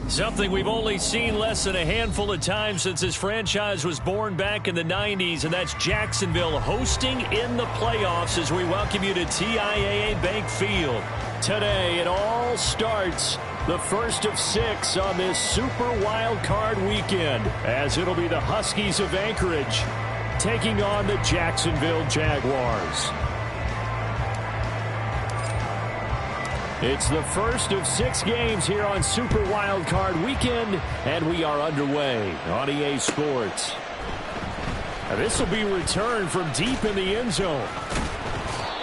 Something we've only seen less than a handful of times since this franchise was born back in the 90s, and that's Jacksonville hosting in the playoffs as we welcome you to TIAA Bank Field. Today, it all starts the first of 6 on this Super Wild Card weekend, as it'll be the Huskies of Anchorage taking on the Jacksonville Jaguars. It's the first of 6 games here on Super Wild Card Weekend, and we are underway on EA Sports. Now, this will be returned from deep in the end zone.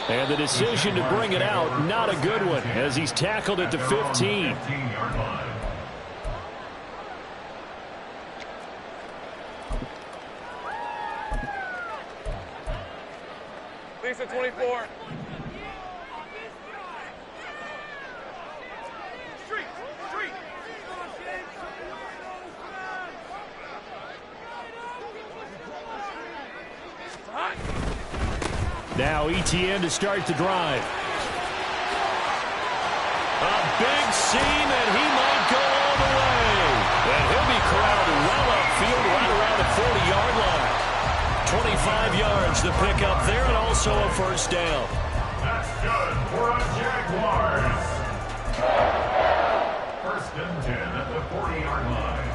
And the decision to bring it out, not a good one, as he's tackled at the 15. Lisa 24. Now ETN to start the drive. A big seam, and he might go all the way. And he'll be corralled well upfield right around the 40-yard line. 25 yards the pickup there, and also a first down. That's good for a Jaguars. First and 10 at the 40-yard line.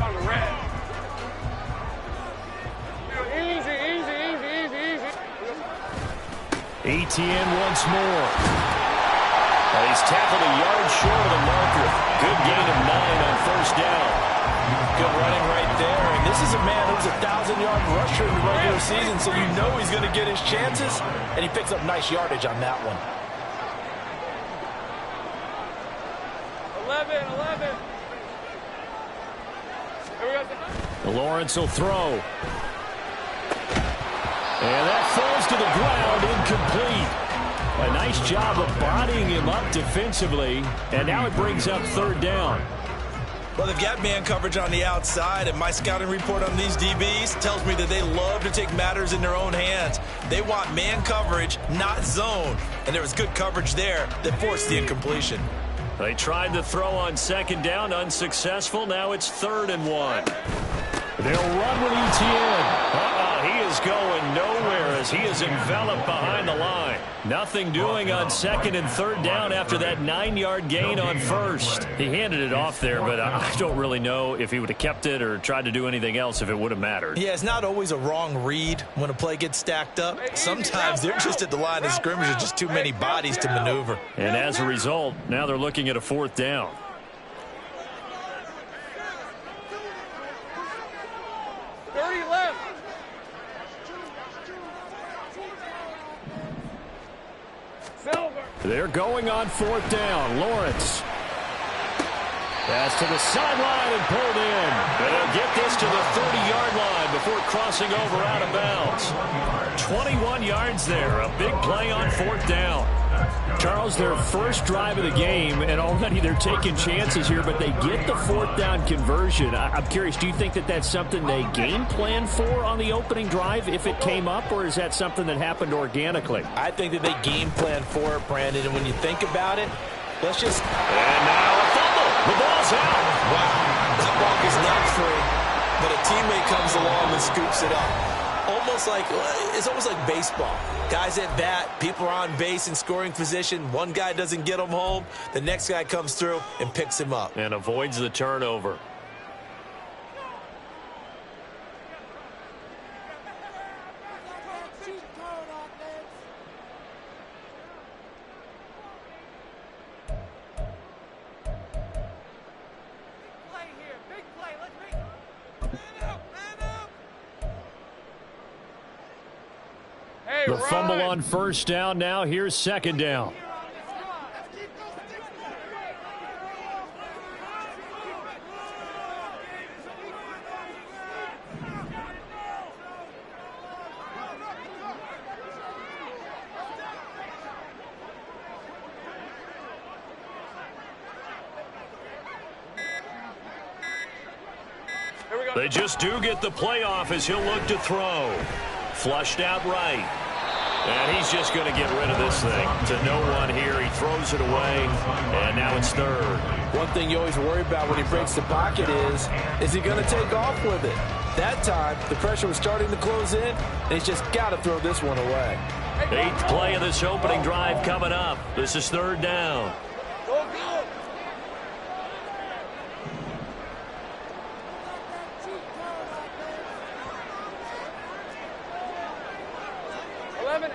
On the red. ETN once more. And he's tackled a yard short of the marker. Good gain of 9 on first down. Good running right there. And this is a man who's a 1,000-yard rusher in the regular season, so you know he's going to get his chances. And he picks up nice yardage on that one. 11. Lawrence will throw. And that falls to the ground, incomplete. A nice job of bodying him up defensively. And now it brings up third down. Well, they've got man coverage on the outside, and my scouting report on these DBs tells me that they love to take matters in their own hands. They want man coverage, not zone. And there was good coverage there that forced the incompletion. They tried to throw on second down, unsuccessful. Now it's 3rd and 1. They'll run with ETN. He is going nowhere as he is enveloped behind the line. Nothing doing on 2nd and 3rd down after that 9-yard gain on first. He handed it off there, but I don't really know if he would have kept it or tried to do anything else if it would have mattered. Yeah, it's not always a wrong read when a play gets stacked up. Sometimes they're just at the line of scrimmage with just too many bodies to maneuver. And as a result, now they're looking at a 4th down. They're going on 4th down. Lawrence. Pass to the sideline and pulled in. They'll get this to the 30-yard line before crossing over out of bounds. 21 yards there. A big play on 4th down. Charles, their first drive of the game, and already they're taking chances here, but they get the 4th down conversion. I'm curious, do you think that that's something they game plan for on the opening drive if it came up, or is that something that happened organically? I think that they game plan for it, Brandon, and when you think about it, let's just... And now a fumble. The ball's out. Wow, that ball is not free, but a teammate comes along and scoops it up. It's almost like baseball. Guys at bat, people are on base in scoring position. One guy doesn't get him home. The next guy comes through and picks him up. And avoids the turnover. The fumble on first down. Now here's 2nd down. They just do get the playoff as he'll look to throw. Flushed out right. And he's just going to get rid of this thing. To no one here. He throws it away, and now it's third. One thing you always worry about when he breaks the pocket is he going to take off with it? That time, the pressure was starting to close in, and he's just got to throw this one away. 8th play of this opening drive coming up. This is third down. Go, go.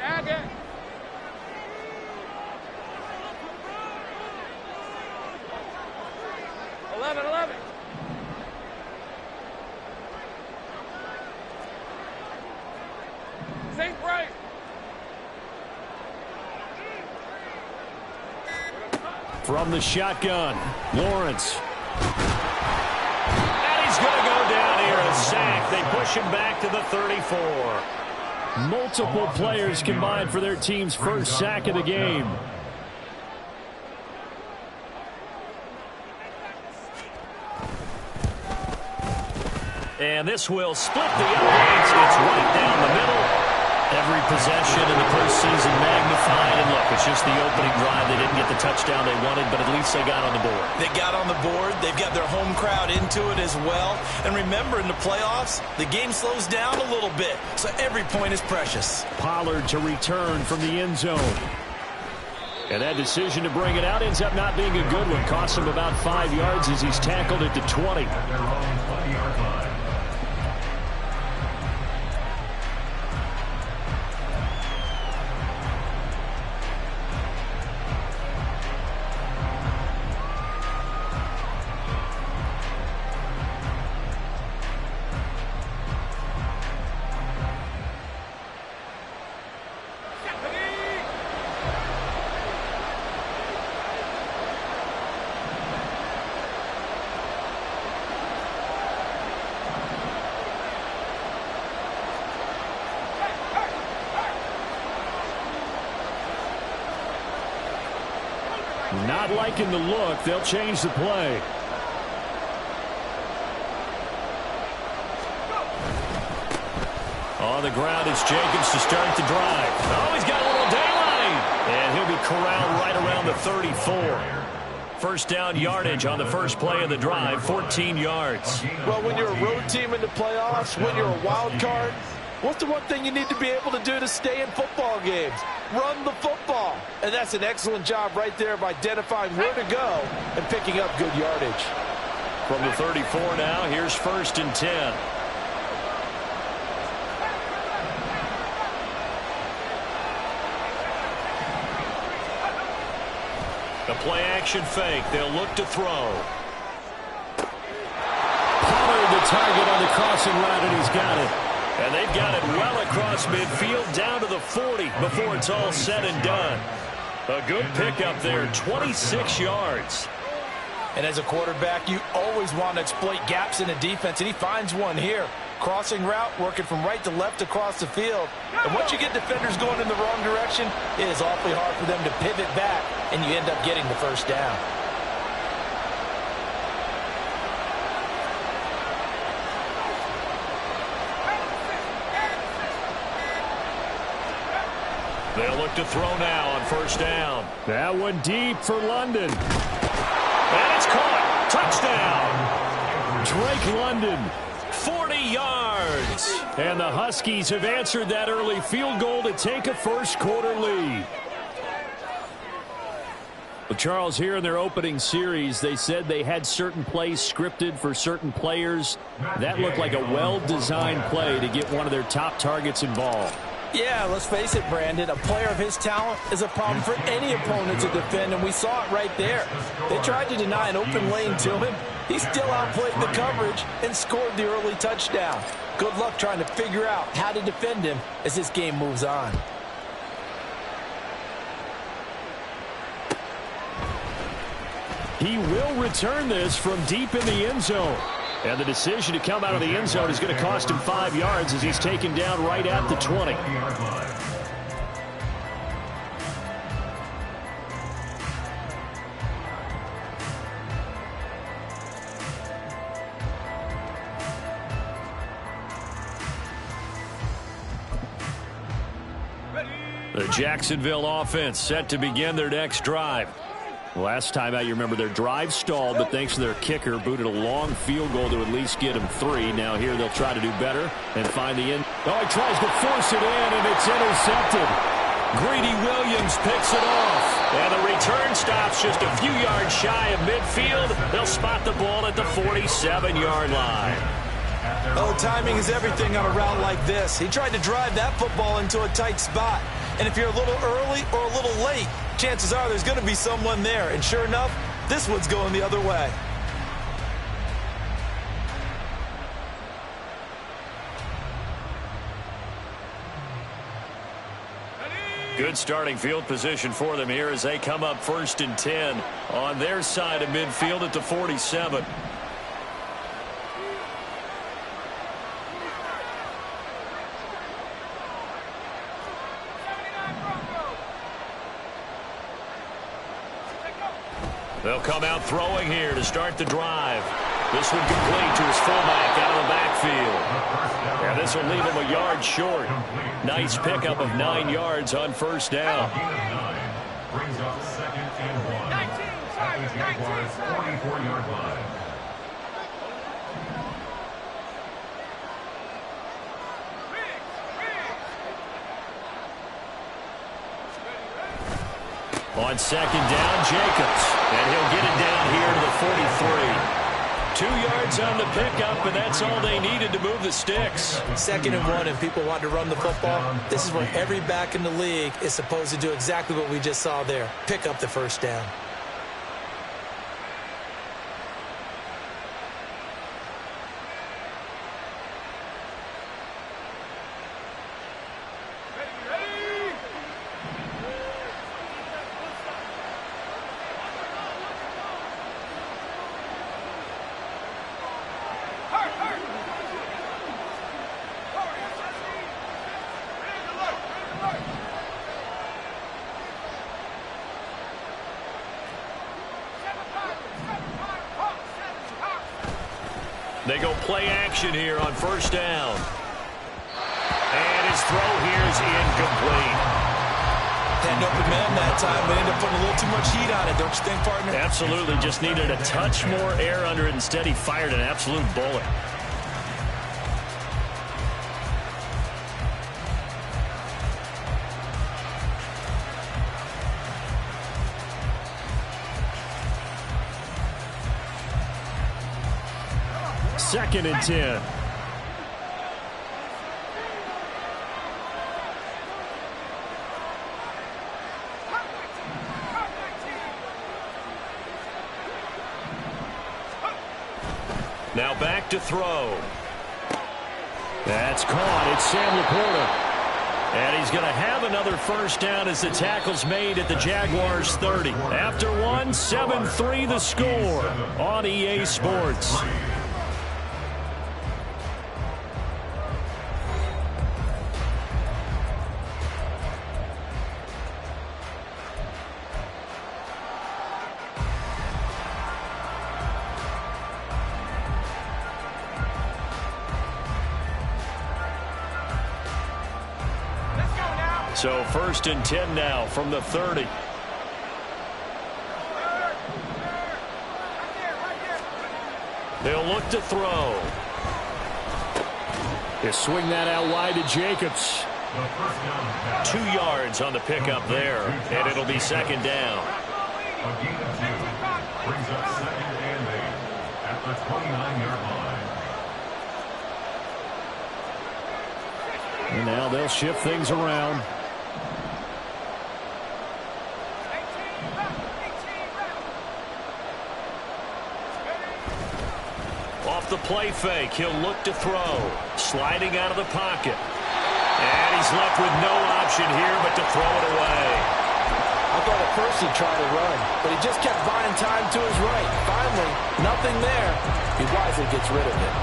Agate. 11. St. Bright. From the shotgun, Lawrence. And he's going to go down here, a sack. They push him back to the 34. Multiple players combined for their team's first sack of the game. And this will split the audience. It's right down the middle. Every possession in the postseason magnified. And look, it's just the opening drive. They didn't get the touchdown they wanted, but at least they got on the board. They got on the board. They've got their home crowd into it as well. And remember, in the playoffs, the game slows down a little bit, so every point is precious. Pollard to return from the end zone. And that decision to bring it out ends up not being a good one. Costs him about 5 yards as he's tackled at the 20. Not liking the look. They'll change the play. On the ground, it's Jacobs to start the drive. Oh, he's got a little daylight. And he'll be corralled right around the 34. First down yardage on the first play of the drive, 14 yards. Well, when you're a road team in the playoffs, when you're a wild card, what's the one thing you need to be able to do to stay in football games? Run the football. And that's an excellent job right there of identifying where to go and picking up good yardage. From the 34 now, here's 1st and 10. The play action fake. They'll look to throw. Pollard the target on the crossing route, and he's got it. And they've got it well across midfield down to the 40 before it's all said and done. A good pickup there, 26 yards. And as a quarterback, you always want to exploit gaps in the defense, and he finds one here. Crossing route, working from right to left across the field. And once you get defenders going in the wrong direction, it is awfully hard for them to pivot back, and you end up getting the first down. They'll look to throw now on first down. That one deep for London. And it's caught. Touchdown. Drake London, 40 yards. And the Huskies have answered that early field goal to take a first quarter lead. Well, Charles, here in their opening series, they said they had certain plays scripted for certain players. That looked like a well-designed play to get one of their top targets involved. Yeah, let's face it, Brandon. A player of his talent is a problem for any opponent to defend, and we saw it right there. They tried to deny an open lane to him. He still outplayed the coverage and scored the early touchdown. Good luck trying to figure out how to defend him as this game moves on. He will return this from deep in the end zone. And the decision to come out of the end zone is going to cost him 5 yards as he's taken down right at the 20. Ready. The Jacksonville offense set to begin their next drive. Last time out, you remember their drive stalled, but thanks to their kicker, booted a long field goal to at least get them 3. Now here they'll try to do better and find the end. Oh, he tries to force it in, and it's intercepted. Greedy Williams picks it off. And the return stops just a few yards shy of midfield. They'll spot the ball at the 47-yard line. Oh, timing is everything on a route like this. He tried to drive that football into a tight spot. And if you're a little early or a little late, chances are there's going to be someone there. And sure enough, this one's going the other way. Good starting field position for them here as they come up 1st and 10 on their side of midfield at the 47. They'll come out throwing here to start the drive. This one complete to his fullback out of the backfield. And this will leave him a yard short. Nice pickup of 9 yards on 1st down. Brings up 2nd and 1. At the Jaguars' 44-yard line. On 2nd down, Jacobs. And he'll get it down here to the 43. 2 yards on the pickup, and that's all they needed to move the sticks. 2nd and 1, and people want to run the football. This is where every back in the league is supposed to do exactly what we just saw there. Pick up the 1st down. They go play action here on 1st down. And his throw here is incomplete. Had an open man that time, but ended up putting a little too much heat on it, don't you think, partner? Absolutely. Just needed a touch more air under it. Instead, he fired an absolute bullet. Second and 10. Now back to throw. That's caught. It's Sam Laporta. And he's going to have another 1st down as the tackle's made at the Jaguars' 30. After one, 7-3 the score on EA Sports. So 1st and 10 now from the 30. They'll look to throw. They swing that out wide to Jacobs. 2 yards on the pickup there, and it'll be 2nd down. A gain of 2 brings up 2nd and 8 at the 29-yard line. And now they'll shift things around. Off the play fake, he'll look to throw. Sliding out of the pocket. And he's left with no option here but to throw it away. I thought at first he'd try to run, but he just kept buying time to his right. Finally, nothing there. He wisely gets rid of it.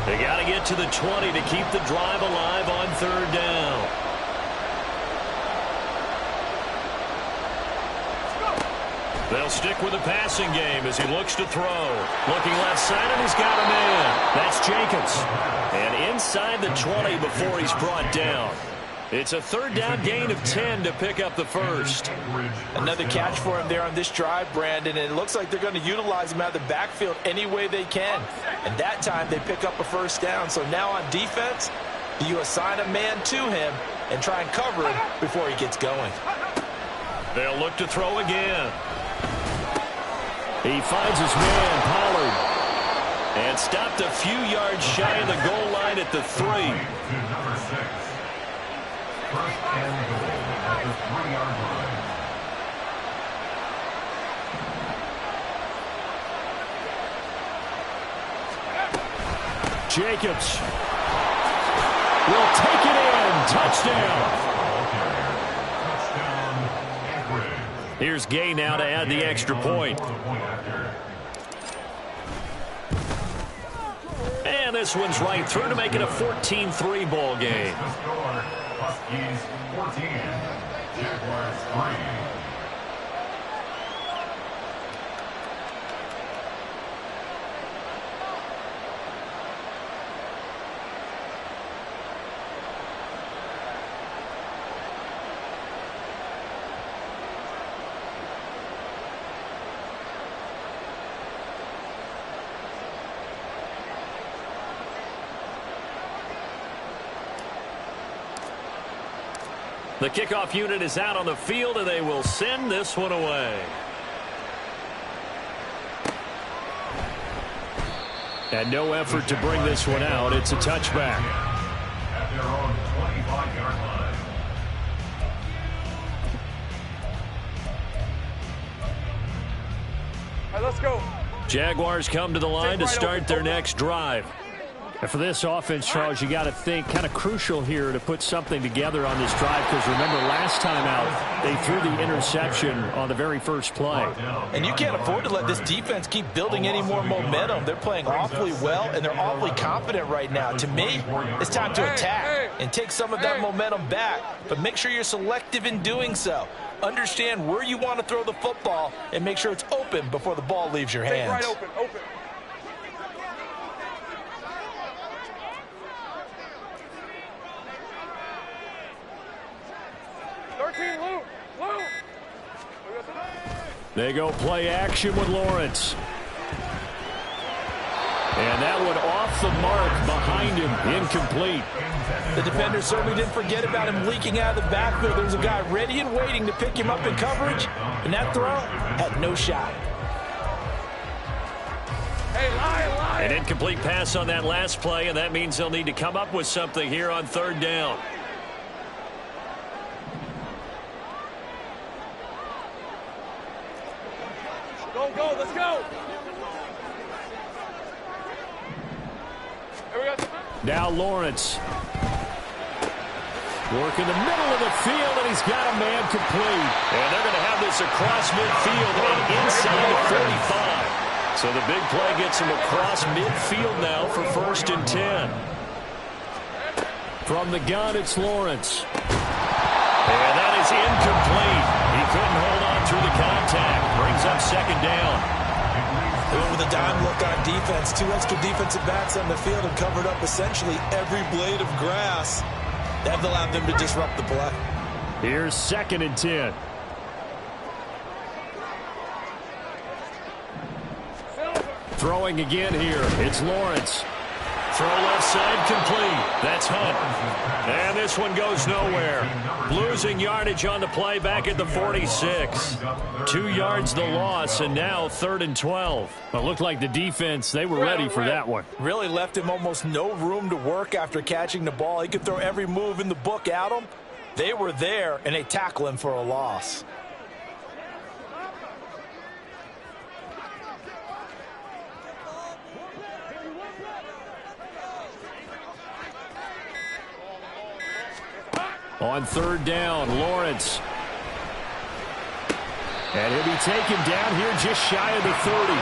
They got to get to the 20 to keep the drive alive on 3rd down. They'll stick with the passing game as he looks to throw. Looking left side, and he's got a man. That's Jacobs. And inside the 20 before he's brought down. It's a third down gain of 10 to pick up the first. Another catch for him there on this drive, Brandon, and it looks like they're going to utilize him out of the backfield any way they can. And that time they pick up a first down. So now on defense, you assign a man to him and try and cover him before he gets going. They'll look to throw again. He finds his man, Pollard. And stopped a few yards shy of the goal line at the 3. Number 6. First and goal at the 3-yard line. Jacobs will take it in. Touchdown. Here's Gay now to add the extra point. And this one's right through to make it a 14-3 ball game. Huskies 14, Jaguars 3. The kickoff unit is out on the field, and they will send this one away. And no effort to bring this one out. It's a touchback. At their own 25-yard line. All right, let's go. Jaguars come to the line to start their next drive. And for this offense, Charles, you got to think kind of crucial here to put something together on this drive, because remember last time out they threw the interception on the very first play. And you can't afford to let this defense keep building any more momentum. They're playing awfully well, and they're awfully confident right now. To me, it's time to attack and take some of that momentum back, but make sure you're selective in doing so. Understand where you want to throw the football and make sure it's open before the ball leaves your hands. Right open, open. They go play action with Lawrence. And that one off the mark behind him, incomplete. The defender certainly didn't forget about him leaking out of the backfield. There was a guy ready and waiting to pick him up in coverage, and that throw had no shot. Hey, lie. An incomplete pass on that last play, and that means they'll need to come up with something here on third down. Go, let's go. Here we go. Now Lawrence. Work in the middle of the field, and he's got a man complete. And they're going to have this across midfield and inside the 45. So the big play gets him across midfield now for 1st and 10. From the gun, it's Lawrence. And that is incomplete. He couldn't hold on through the contact. Brings up 2nd down. They went with a dime look on defense. 2 extra defensive backs on the field and covered up essentially every blade of grass. That allowed them to disrupt the play. Here's 2nd and 10. Throwing again here. It's Lawrence. Throw left side complete. That's Hunt. And this one goes nowhere. Losing yardage on the play back at the 46. 2 yards the loss, and now 3rd and 12. Well, it looked like the defense, they were ready for that one. Really left him almost no room to work after catching the ball. He could throw every move in the book at him. They were there, and they tackle him for a loss. On 3rd down, Lawrence. And he'll be taken down here just shy of the 30.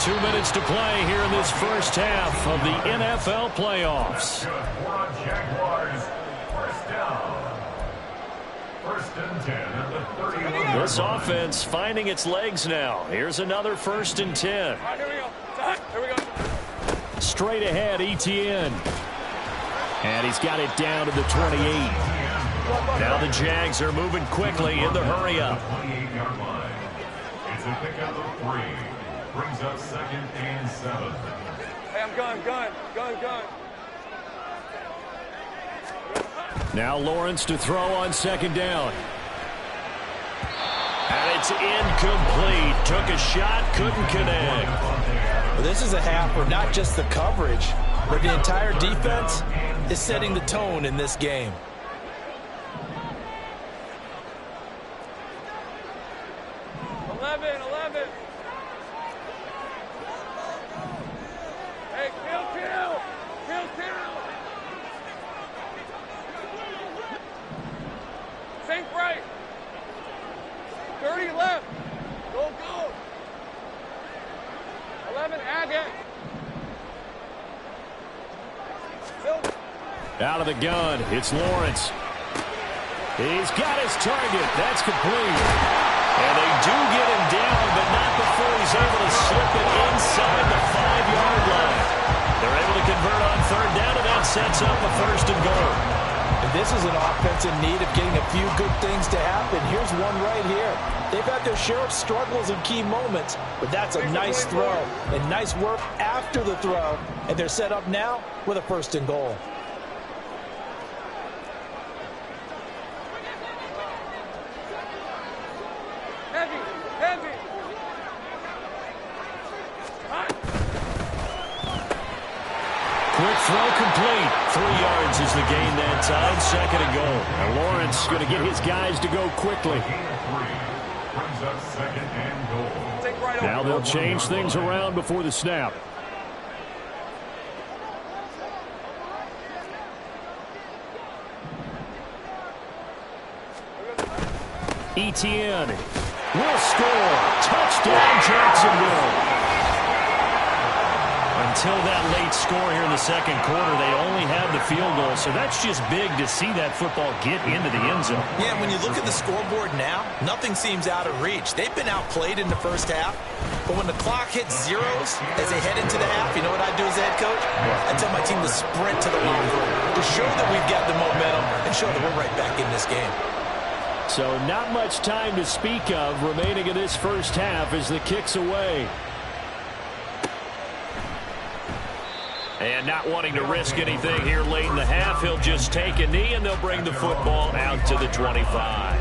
2 minutes to play here in this first half of the NFL playoffs. First and 10 at the 31. This offense finding its legs now. Here's another 1st and 10. All right, here we go. Here we go. Straight ahead, Etienne. And he's got it down to the 28. Now the Jags are moving quickly in the hurry-up. 28-yard line. It's a pickup of 3. Brings up 2nd and 7. Hey, I'm gun. Now Lawrence to throw on 2nd down. And it's incomplete. Took a shot, couldn't connect. Well, this is a half where not just the coverage, but the entire defense is setting the tone in this game. Hey, kill. Think right. 30 left. Go. 11, Agate. Out of the gun, it's Lawrence. He's got his target. That's complete. And they do get him down, but not before he's able to slip it inside the 5-yard line. They're able to convert on 3rd down, and that sets up a 1st and goal. And this is an offense in need of getting a few good things to happen. Here's one right here. They've had their share of struggles in key moments, but that's a nice throw and nice work after the throw. And they're set up now with a 1st and goal. Heavy. Quick throw complete. 3 yards is the gain that time. 2nd and goal. And Lawrence going to get his guys to go quickly. Brings up 2nd and goal. Take right over. Now they'll change things around before the snap. Etienne will score. Touchdown, Jacksonville. Until that late score here in the 2nd quarter, they only had the field goal, so that's just big to see that football get into the end zone. Yeah, when you look at the scoreboard now, nothing seems out of reach. They've been outplayed in the first half, but when the clock hits zeros as they head into the half, you know what I do as the head coach? I tell my team to sprint to the locker room to show that we've got the momentum and show that we're right back in this game. So not much time to speak of remaining in this first half as the kick's away. And not wanting to risk anything here late in the half, he'll just take a knee and they'll bring the football out to the 25.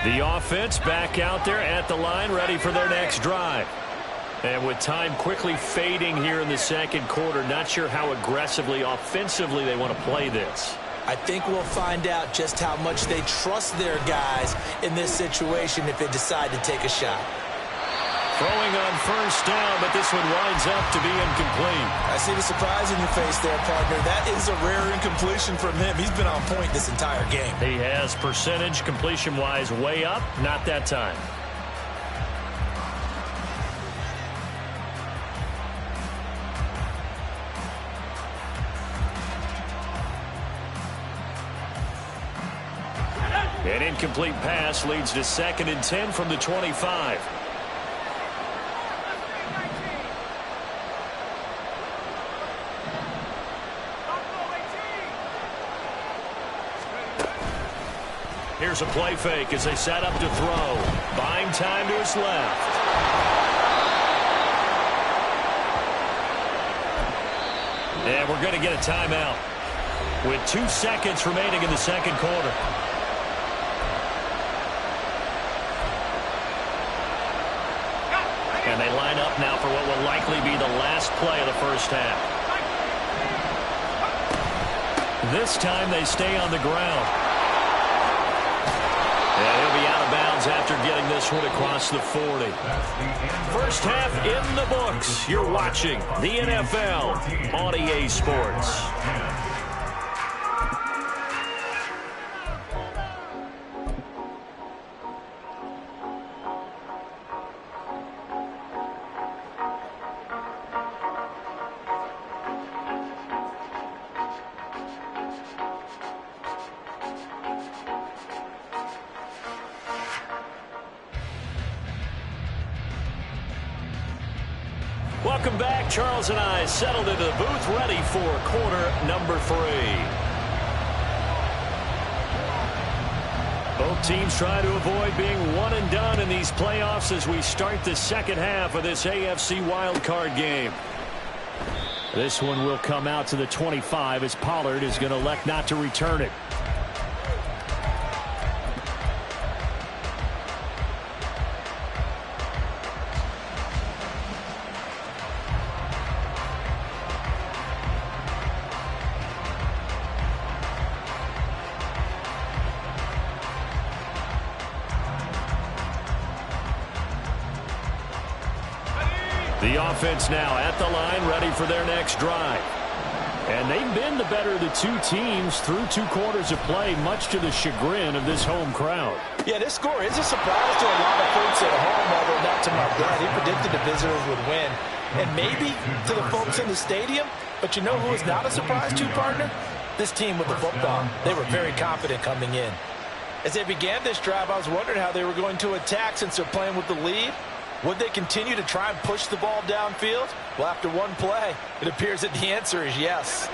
The offense back out there at the line, ready for their next drive. And with time quickly fading here in the 2nd quarter, not sure how aggressively, offensively they want to play this. I think we'll find out just how much they trust their guys in this situation if they decide to take a shot. Throwing on 1st down, but this one winds up to be incomplete. I see the surprise in your face there, partner. That is a rare incompletion from him. He's been on point this entire game. He has percentage completion-wise way up, not that time. An incomplete pass leads to 2nd and 10 from the 25. Here's a play fake as they set up to throw. Buying time to his left. And we're going to get a timeout with 2 seconds remaining in the 2nd quarter. And they line up now for what will likely be the last play of the first half. This time they stay on the ground. And he'll be out of bounds after getting this one across the 40. First half in the books. You're watching the NFL on EA Sports. Welcome back. Charles and I settled into the booth, ready for quarter number 3. Both teams try to avoid being one and done in these playoffs as we start the second half of this AFC wildcard game. This one will come out to the 25 as Pollard is going to elect not to return it. The offense now at the line, ready for their next drive. And they've been the better of the two teams through 2 quarters of play, much to the chagrin of this home crowd. Yeah, this score is a surprise to a lot of folks at home, although not to my dad. He predicted the visitors would win. And maybe to the folks in the stadium, but you know who is not a surprise to, partner? This team with the football. They were very confident coming in. As they began this drive, I was wondering how they were going to attack since they're playing with the lead. Would they continue to try and push the ball downfield? Well, after one play, it appears that the answer is yes.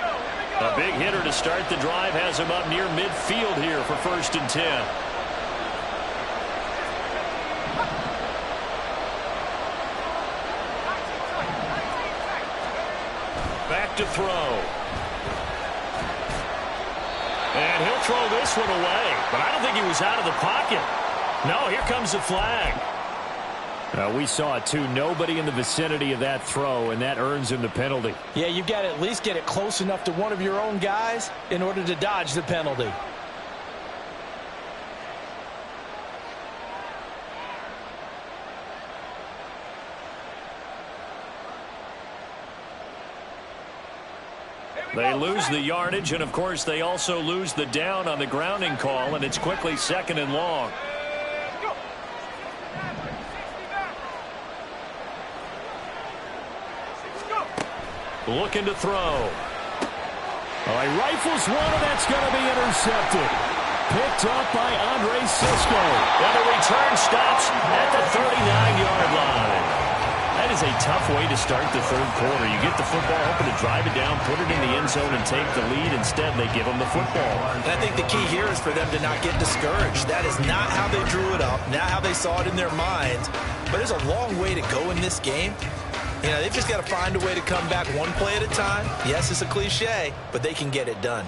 A big hitter to start the drive has him up near midfield here for 1st and 10. Back to throw. And he'll throw this one away, but I don't think he was out of the pocket. No, here comes the flag. We saw it too. Nobody in the vicinity of that throw, and that earns him the penalty. Yeah, you've got to at least get it close enough to one of your own guys in order to dodge the penalty. They lose the yardage, and of course they also lose the down on the grounding call, and it's quickly 2nd and long. Looking to throw. He rifles one, and that's going to be intercepted. Picked up by Andre Cisco. And the return stops at the 39-yard line. That is a tough way to start the 3rd quarter. You get the football, hoping to drive it down, put it in the end zone, and take the lead. Instead, they give them the football. And I think the key here is for them to not get discouraged. That is not how they drew it up, not how they saw it in their minds. But there's a long way to go in this game. You know, they've just got to find a way to come back one play at a time. Yes, it's a cliche, but they can get it done.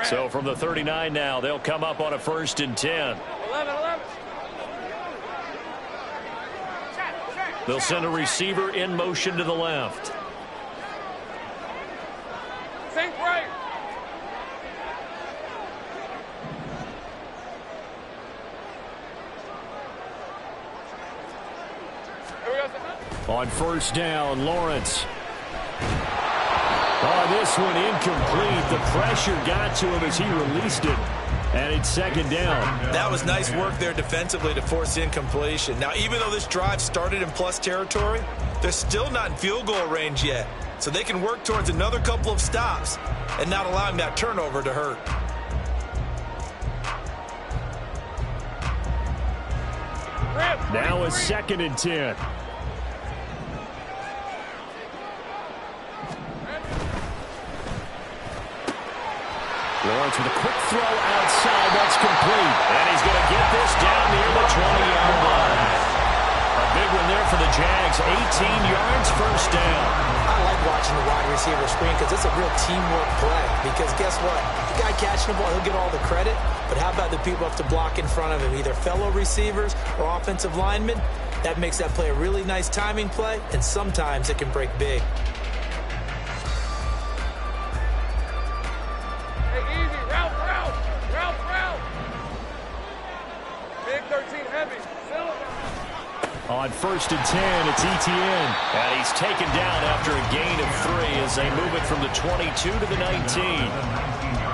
So from the 39 now, they'll come up on a 1st and 10. 11. They'll send a receiver in motion to the left. Think right. On 1st down, Lawrence. This one incomplete. The pressure got to him as he released it. And it's 2nd down. That was nice work there defensively to force incompletion. Now, even though this drive started in plus territory, they're still not in field goal range yet. So they can work towards another couple of stops and not allowing that turnover to hurt. Now a 2nd and 10. Lawrence with a quick throw outside. That's complete. And he's going to get this down near the 20-yard line. A big one there for the Jags. 18 yards, 1st down. I like watching the wide receiver screen because it's a real teamwork play. Because guess what? The guy catching the ball, he'll get all the credit. But how about the people who have to block in front of him, either fellow receivers or offensive linemen? That makes that play a really nice timing play, and sometimes it can break big. Hey, easy. Route. Big 13 heavy. On 1st and 10, it's Etienne. And he's taken down after a gain of 3 as they move it from the 22 to the 19.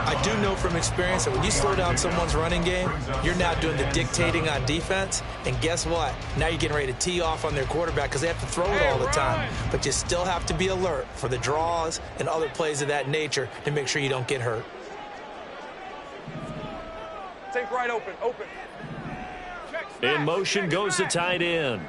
I do know from experience that when you slow down someone's running game, you're now doing the dictating on defense. And guess what? Now you're getting ready to tee off on their quarterback because they have to throw it all the time. But you still have to be alert for the draws and other plays of that nature to make sure you don't get hurt. Take right open. In motion goes the tight end.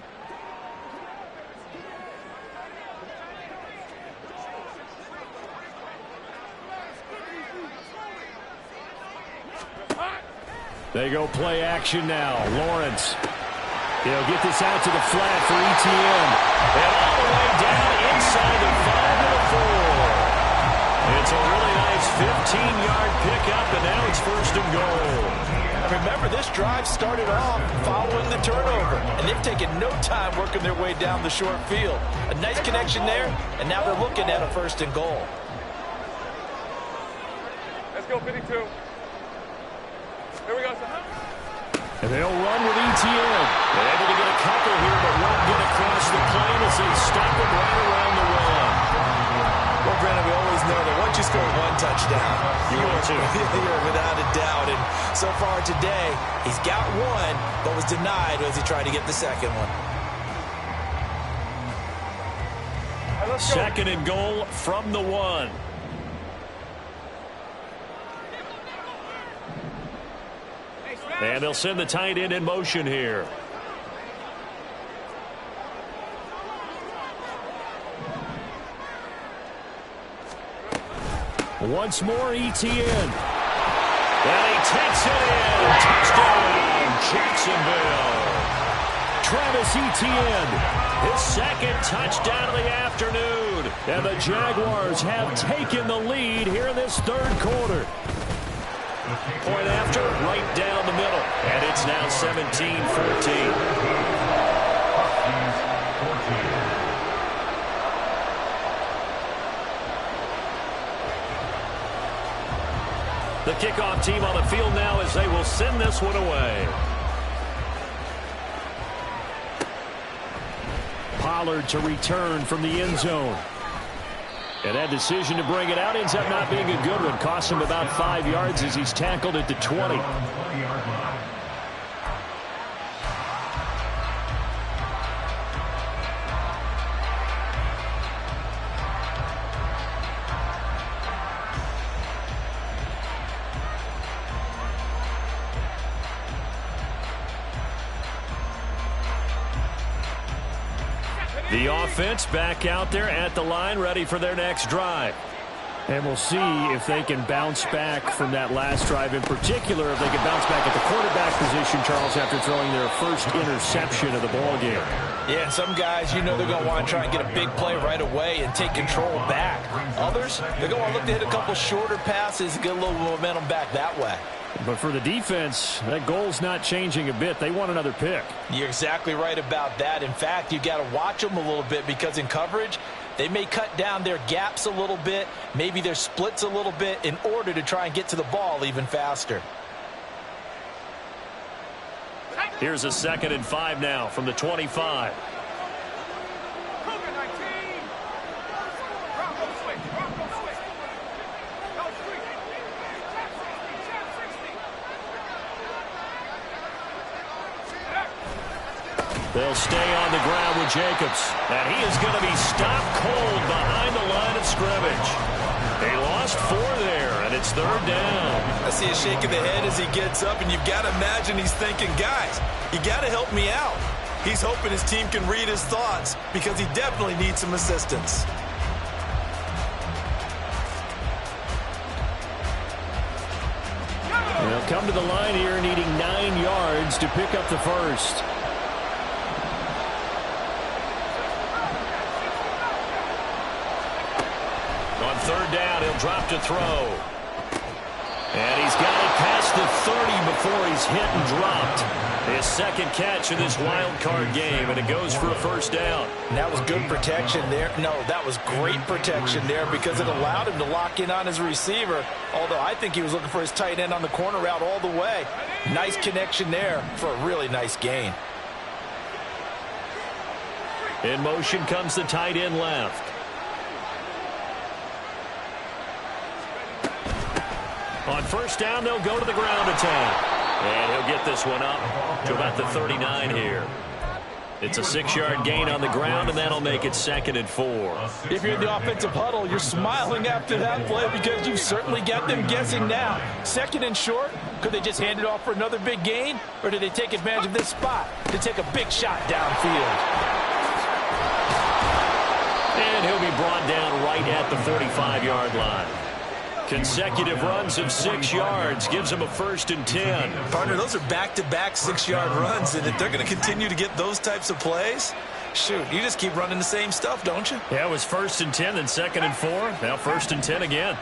They go play action now. Lawrence. He'll get this out to the flat for Etienne. And all the way down inside the 5 and a 4. It's a really nice 15-yard pickup, and now it's 1st and goal. Remember, this drive started off following the turnover, and they've taken no time working their way down the short field. A nice connection there, and now they're looking at a 1st and goal. Let's go, 52. Here we go, son. And they'll run with Etienne. They're able to get a couple here, but won't get across the plane as they stop him right around the run. Well, Brandon, we always know that once you score 1 touchdown, you're without a doubt. And so far today, he's got 1, but was denied as he tried to get the second one. Right, 2nd and goal from the 1. And they'll send the tight end in motion here. Once more, Etienne. And he takes it in. Touchdown, Jacksonville. Travis Etienne, his 2nd touchdown of the afternoon. And the Jaguars have taken the lead here in this 3rd quarter. Point after, right down the middle. And it's now 17-14. The kickoff team on the field now as they will send this one away. Pollard to return from the end zone. And that decision to bring it out ends up not being a good one. Costs him about 5 yards as he's tackled at the 20. The offense back out there at the line, ready for their next drive. And we'll see if they can bounce back from that last drive in particular, if they can bounce back at the quarterback position, Charles, after throwing their first interception of the ballgame. Yeah, and some guys, you know they're going to want to try and get a big play right away and take control back. Others, they're going to want to look to hit a couple shorter passes and get a little momentum back that way. But for the defense, that goal's not changing a bit. They want another pick. You're exactly right about that. In fact, you got to watch them a little bit because in coverage, they may cut down their gaps a little bit, maybe their splits a little bit in order to try and get to the ball even faster. Here's a 2nd and 5 now from the 25. They'll stay on the ground with Jacobs. And he is going to be stopped cold behind the line of scrimmage. They lost 4 there, and it's 3rd down. I see a shake of the head as he gets up, and you've got to imagine he's thinking, guys, you got to help me out. He's hoping his team can read his thoughts because he definitely needs some assistance. They'll come to the line here needing 9 yards to pick up the first. On 3rd down, he'll drop to throw. And he's got it past the 30 before he's hit and dropped. His second catch in this wild card game, and it goes for a first down. And that was good protection there. No, that was great protection there because it allowed him to lock in on his receiver, although I think he was looking for his tight end on the corner route all the way. Nice connection there for a really nice gain. In motion comes the tight end left. On first down, they'll go to the ground attack. And he'll get this one up to about the 39 here. It's a 6-yard gain on the ground, and that'll make it 2nd and 4. If you're in the offensive huddle, you're smiling after that play because you've certainly got them guessing now. 2nd and short, could they just hand it off for another big gain? Or did they take advantage of this spot to take a big shot downfield? And he'll be brought down right at the 45-yard line. Consecutive runs of 6 yards gives him a 1st and 10. Partner, those are back-to-back 6-yard runs, and if they're going to continue to get those types of plays, shoot, you just keep running the same stuff, don't you? Yeah, it was 1st and 10, then 2nd and 4. Now 1st and 10 again.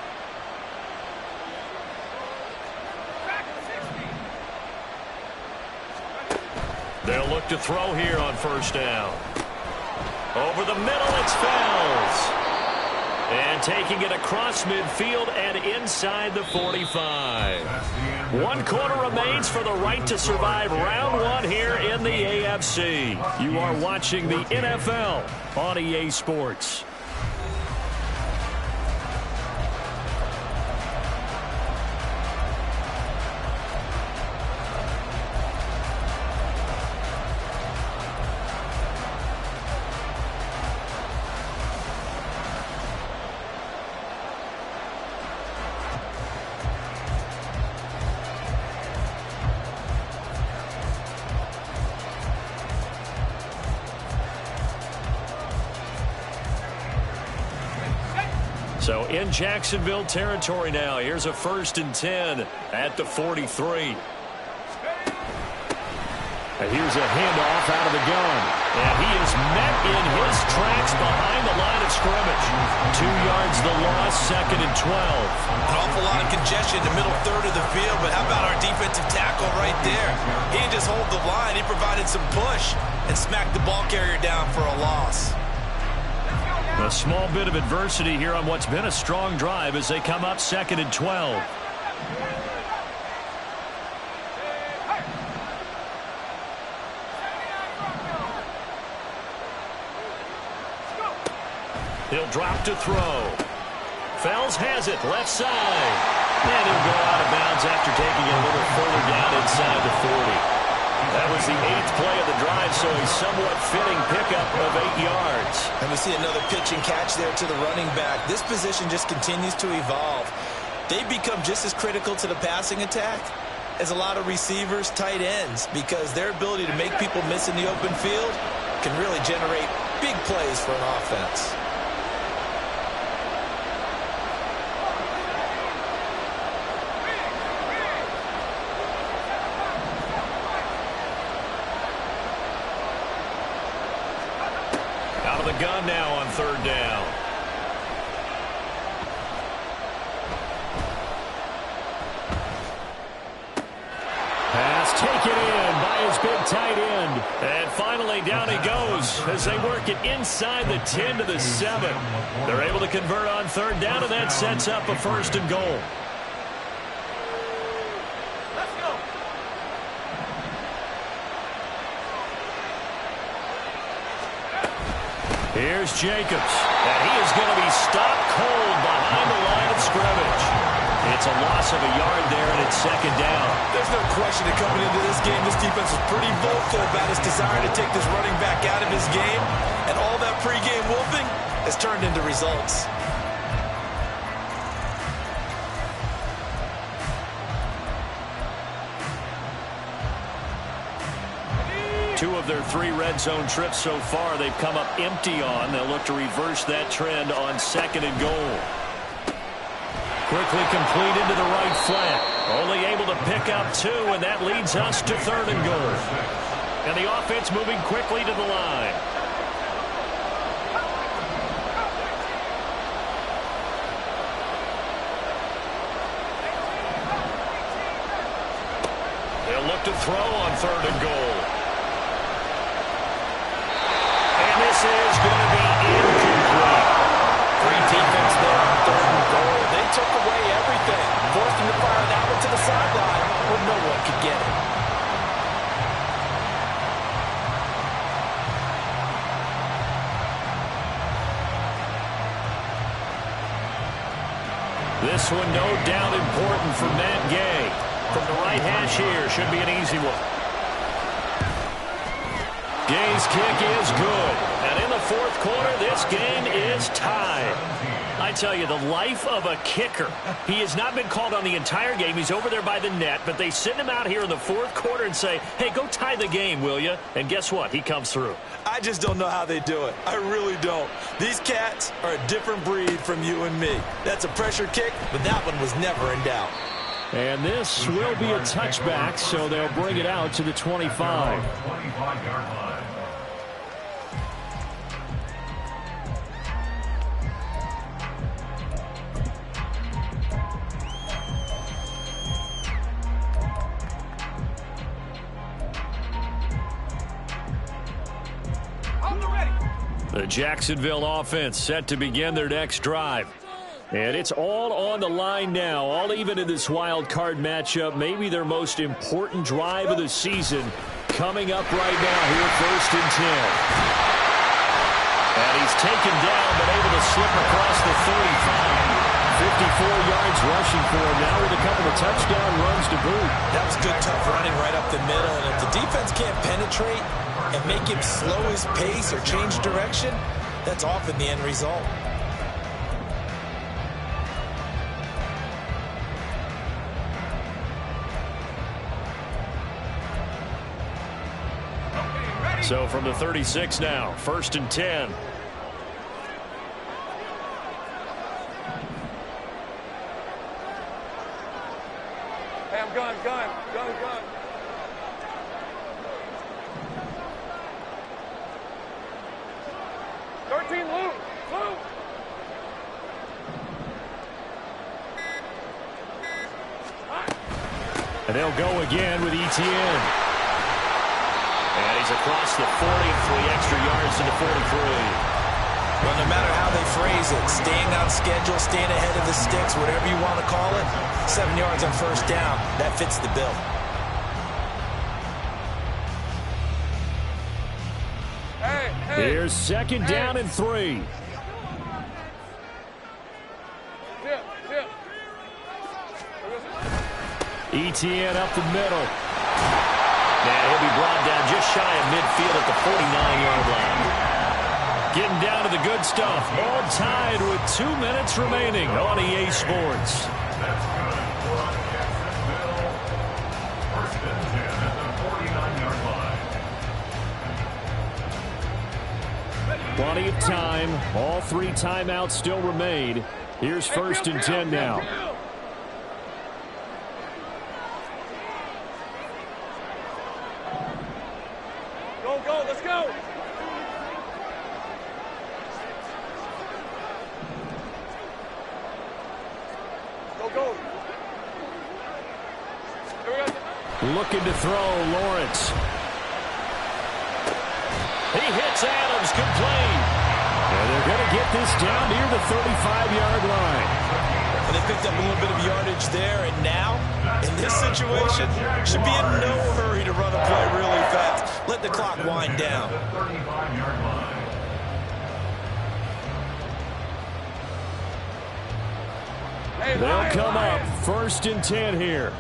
They'll look to throw here on first down. Over the middle, it's Fells. And taking it across midfield and inside the 45. 1 quarter remains for the right to survive round 1 here in the AFC. You are watching the NFL on EA Sports. So in Jacksonville territory now. Here's a 1st and 10 at the 43. And here's a handoff out of the gun. And he is met in his tracks behind the line of scrimmage. 2 yards the loss, 2nd and 12. An awful lot of congestion in the middle third of the field, but how about our defensive tackle right there? He didn't just hold the line, he provided some push and smacked the ball carrier down for a loss. A small bit of adversity here on what's been a strong drive as they come up 2nd and 12. He'll drop to throw. Fells has it, left side. And he'll go out of bounds after taking it a little further down inside the 40. That was the 8th play of the drive, so a somewhat fitting pickup of 8 yards. And we see another pitch and catch there to the running back. This position just continues to evolve. They've become just as critical to the passing attack as a lot of receivers, tight ends, because their ability to make people miss in the open field can really generate big plays for an offense. Out of the gun now on 3rd down. Pass taken in by his big tight end. And finally down he goes as they work it inside the 10 to the 7. They're able to convert on 3rd down, and that sets up a 1st and goal. Here's Jacobs, and he is going to be stopped cold behind the line of scrimmage. It's a loss of a yard there, and it's 2nd down. There's no question that coming into this game, this defense was pretty vocal about his desire to take this running back out of his game, and all that pregame whooping has turned into results. Two of their 3 red zone trips so far they've come up empty on. They'll look to reverse that trend on 2nd and goal. Quickly complete into the right flat. Only able to pick up 2, and that leads us to 3rd and goal. And the offense moving quickly to the line. They'll look out to throw on 3rd and goal. And this is going to be incomplete. Great defense there on 3rd and goal. They took away everything. Forced him to fire that one to the sideline where no one could get it. This one, no doubt, important for Matt Gay. From the right hash here, should be an easy one. Gay's kick is good. And in the 4th quarter, this game is tied. I tell you, the life of a kicker. He has not been called on the entire game. He's over there by the net, but they send him out here in the 4th quarter and say, hey, go tie the game, will you? And guess what? He comes through. I just don't know how they do it. I really don't. These cats are a different breed from you and me. That's a pressure kick, but that one was never in doubt. And this will be a touchback, so they'll bring it out to the 25. 25-yard line. The Jacksonville offense set to begin their next drive. And it's all on the line now, all even in this wild card matchup. Maybe their most important drive of the season coming up right now here, 1st and 10. And he's taken down, but able to slip across the 35. 54 yards rushing for him now with a couple of touchdown runs to boot. That was good, tough running right up the middle. And if the defense can't penetrate and make him slow his pace or change direction, that's often the end result. So from the 36 now, 1st and 10. Hey, I'm gun. 13, Luke. And they'll go again with Etienne. And he's across the 40 and 3 extra yards to the 43. Well, no matter how they phrase it, staying on schedule, staying ahead of the sticks, whatever you want to call it, 7 yards on 1st down, that fits the bill. Hey. Here's 2nd down and 3. Zip. Etienne up the middle. And he'll be brought down just shy of midfield at the 49-yard line. Getting down to the good stuff. All tied with 2 minutes remaining on EA Sports. That's good for Jacksonville. 1st and 10 at the 49-yard line. Plenty of time. All 3 timeouts still remain. Here's 1st and 10 now. Go, let's go. Go. Looking to throw, Lawrence. He hits Adams, complete. And they're going to get this down near the 35-yard line. And they picked up a little bit of yardage there, and now, in this situation, should be in no hurry to run a play really fast. Let the clock wind down. 35-yard line. They'll come up 1st and 10 here.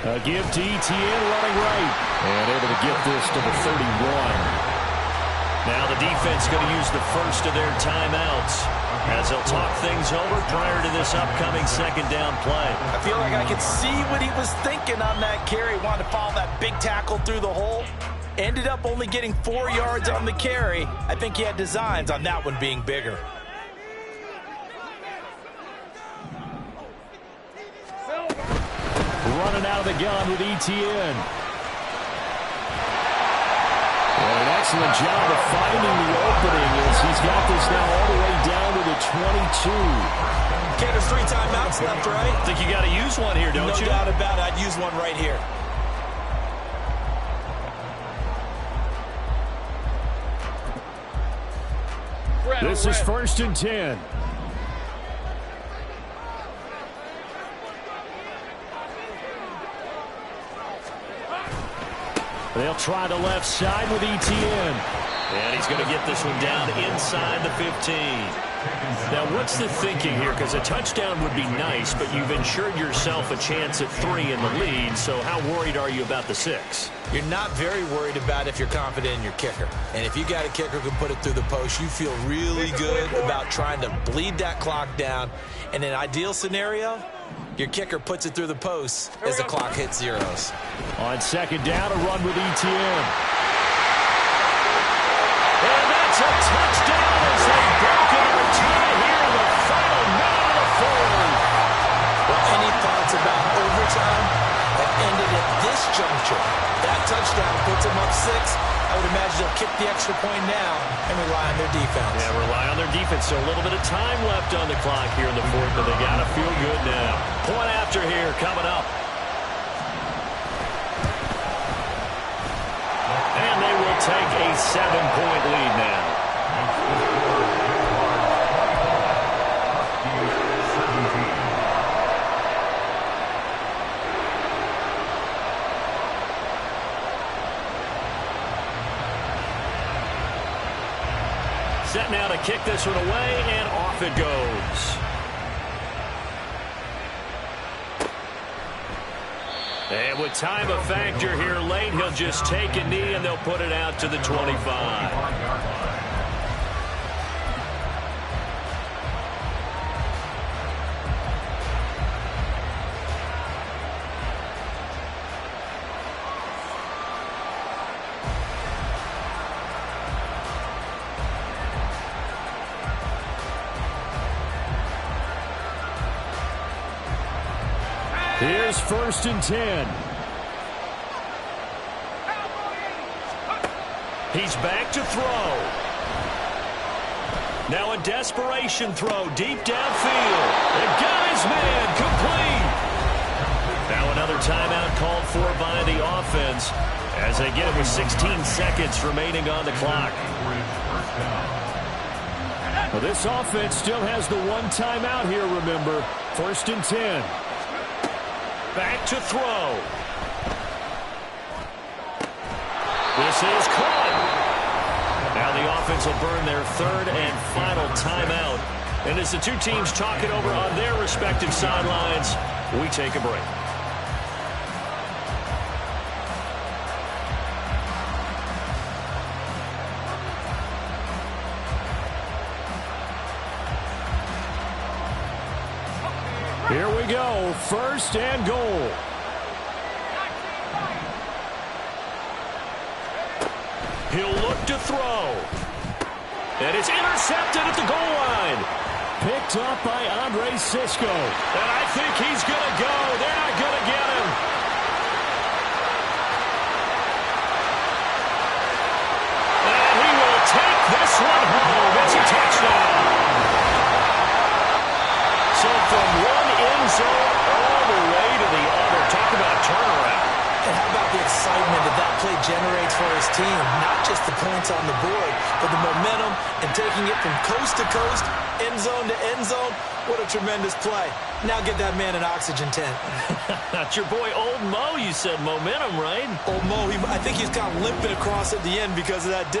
A give to Etienne running right. And able to get this to the 31. Now the defense going to use the first of their timeouts as they'll talk things over prior to this upcoming 2nd down play. I feel like I could see what he was thinking on that carry. Wanted to follow that big tackle through the hole. Ended up only getting 4 yards on the carry. I think he had designs on that one being bigger. Running out of the gun with Etienne. And an excellent job of finding the opening as he's got this now all the way down to the the 22. Okay, there's 3 timeouts left, right? I think you got to use one here, don't you? No doubt about it. I'd use one right here. This is 1st and 10. They'll try the left side with Etienne. And he's going to get this one down inside the 15. Now, what's the thinking here? Because a touchdown would be nice, but you've ensured yourself a chance at 3 in the lead. So how worried are you about the 6? You're not very worried about if you're confident in your kicker. And if you got a kicker who can put it through the post, you feel really good about trying to bleed that clock down. In an ideal scenario, your kicker puts it through the post as the clock hits zeros. On 2nd down, a run with Etienne. And that's a touchdown as they've broken our tie here in the final minute of the 4th. Well, any thoughts about overtime that ended at this juncture? That touchdown puts them up 6. I would imagine they'll kick the extra point now and rely on their defense. Yeah, rely on their defense. So a little bit of time left on the clock here in the 4th, but they got to feel good now. Point after here coming up. And they will take a 7-point lead now. Set now to kick this one away, and off it goes. And with time a factor here late, he'll just take a knee, and they'll put it out to the 25. Here's 1st and 10. He's back to throw. Now a desperation throw deep downfield. And got his man complete. Now another timeout called for by the offense as they get it with 16 seconds remaining on the clock. Well, this offense still has the one timeout here, remember. 1st and 10. Back to throw. This is caught. Now the offense will burn their 3rd and final timeout. And as the two teams talk it over on their respective sidelines, we take a break. Here we go, 1st and goal. He'll look to throw. And it's intercepted at the goal line. Picked up by Andre Sisco. And I think he's going to go. They're not going to get him. And he will take this one home. It's a touchdown. So from one end zone all the way to the other. Talk about turnaround. And how about the excitement that that play generates for his team? Not just the points on the board, but the momentum and taking it from coast to coast, end zone to end zone. What a tremendous play. Now get that man an oxygen tent. That's your boy Old Mo. You said momentum, right? Old Mo, I think he's kind of limping across at the end because of that distance.